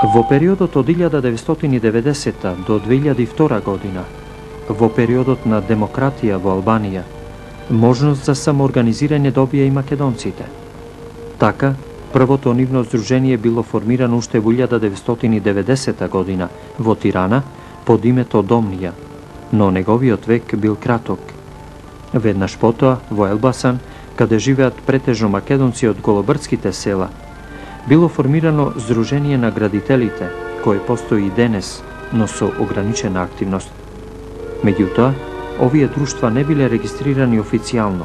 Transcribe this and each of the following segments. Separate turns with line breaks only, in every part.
Во периодот од 1990 до 2002 година, во периодот на демократија во Албанија, можност за самоорганизирање добија и македонците. Така, првото нивно здружение било формирано уште во 1990 година во Тирана под името Домнија, но неговиот век бил краток. Веднаш потоа, во Елбасан, каде живеат претежно македонци од голобрдските села, било формирано Здружение на градителите, кое постои и денес, но со ограничена активност. Меѓутоа, овие друштва не биле регистрирани официјално.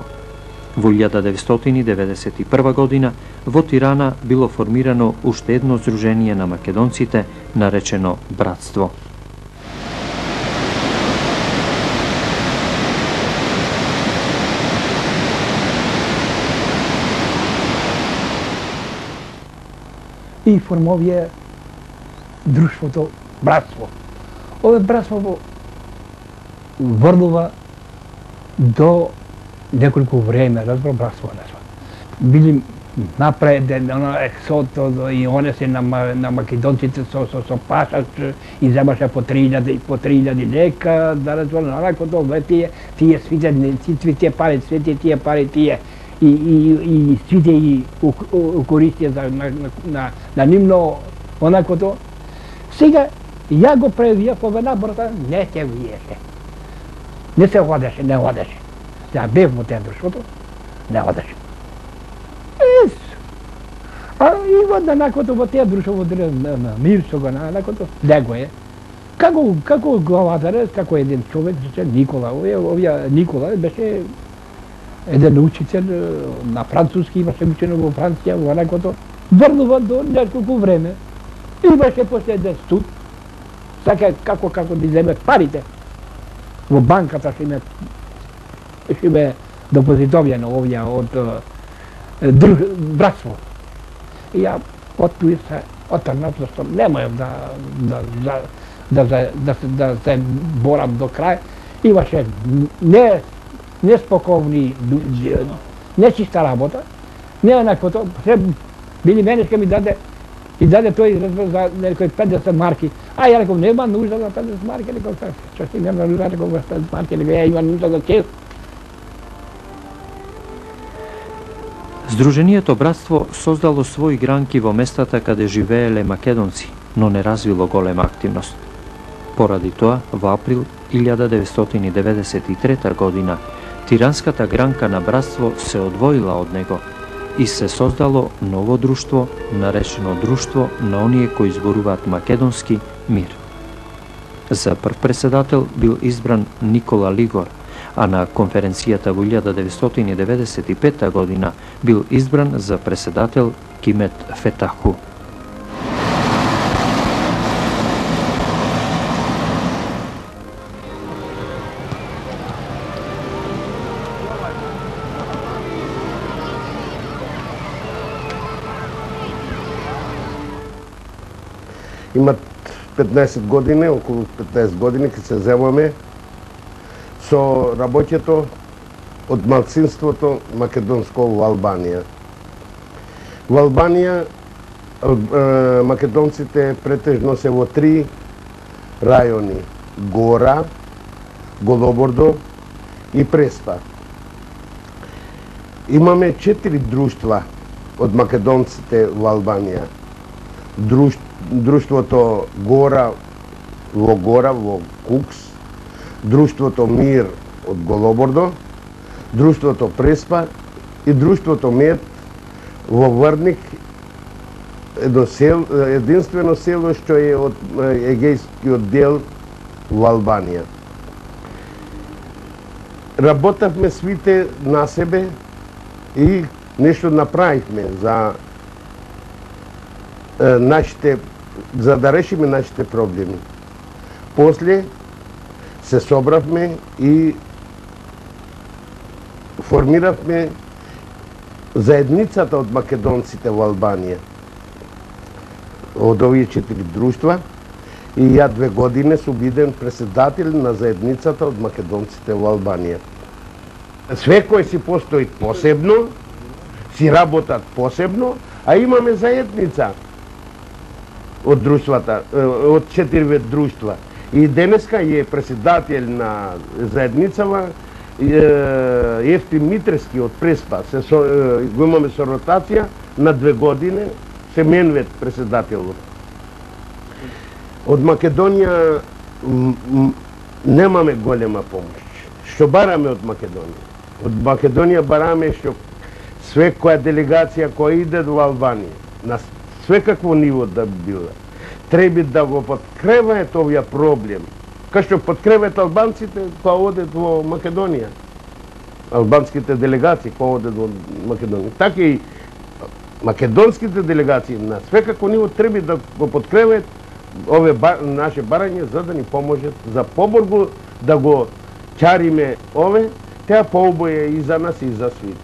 Во 1991 година во Тирана било формирано уште едно здружение на македонците, наречено Братство.
И формовија друштвото Братство. Ове братство врнува до неколку време, разбрав, братство нешто. Били напреден, ексото и оне се на македонците со пашач и земаше по 3000 лека, да разбрав, онакото, тие свите пари, тие пари, тие и свите и користија на нивно онакото. Сега, ја го превија по една брата, не ќе виеше. Не се одеше, не одеше. Ја бев во таа друштвото, не одеше. А и во накото во таа друштво, на мир со го накото, него е. Како главатар, како еден човек, Никола, овија Никола беше еден учител на француски, имаше учено во Франција, во накото, врнува до неколку време. Имаше после еден студ, сака како да земе парите. Во банката ќе име депозитовјано овие од братство. И ја оттуи се отрнав, зашто не можев да се борам до крај. Имаше неспоковни, нечиста работа, не онаквото, били менешка ми даде тој за некои 50 марки. А ја реков, нема нужда за 50 марки, реков, што си нема нужда, реков, за 50 марки, реков, ја има нужда за кес.
Здруженијето Братство создало своји гранки во местата каде живееле македонци, но не развило голема активност. Поради тоа, во април 1993 година, тиранската гранка на Братство се одвоила од него и се создало ново друштво, наречено Друштво на оние кои зборуваат македонски мир. За прв преседател бил избран Никола Лигор, а на конференцијата во 1995 година бил избран за преседател Кимет Фетаху.
Имат 15 години, околу 15 години ќе се земаме со работето од малцинството македонско во Албанија. Во Албанија македонците претежно се во 3 рајони: Гора, Голобордо и Преспа. Имаме 4 друштва од македонците во Албанија. Друштвото Гора, во Кукс, Друштвото Мир од Голобордо, Друштвото Преспа и Друштвото Мед во Врник, единствено село што е од егејскиот дел во Албанија. Работавме свите на себе и нешто направивме за да решиме нашите проблеми. После се собравме и формиравме заедницата од македонците во Албанија. Од овие 4 друштва и ја 2 години сум биден преседател на заедницата од македонците во Албанија. Секој си постои посебно, си работат посебно, а имаме заедница. од друштвата, од 4 друштва. И денеска е председател на заедницава Евтим Митрески од Преспа. Го имаме со ротација на 2 години, се менвет председателот. Од Македонија немаме голема помош. Што бараме од Македонија? Од Македонија бараме што секоја делегација која иде во Албанија, на свекакво ниво да била, треба да го подкрепаат овој проблем, кај што подкрепаат албанците кои одат во Македонија. Албанските делегации кои одат во Македонија. Така и македонските делегации на свекакво ниво треба да го подкрепаат ове наше барање за да ни поможат за поборго да го чариме ове, теа поубаво е и за нас и за свит.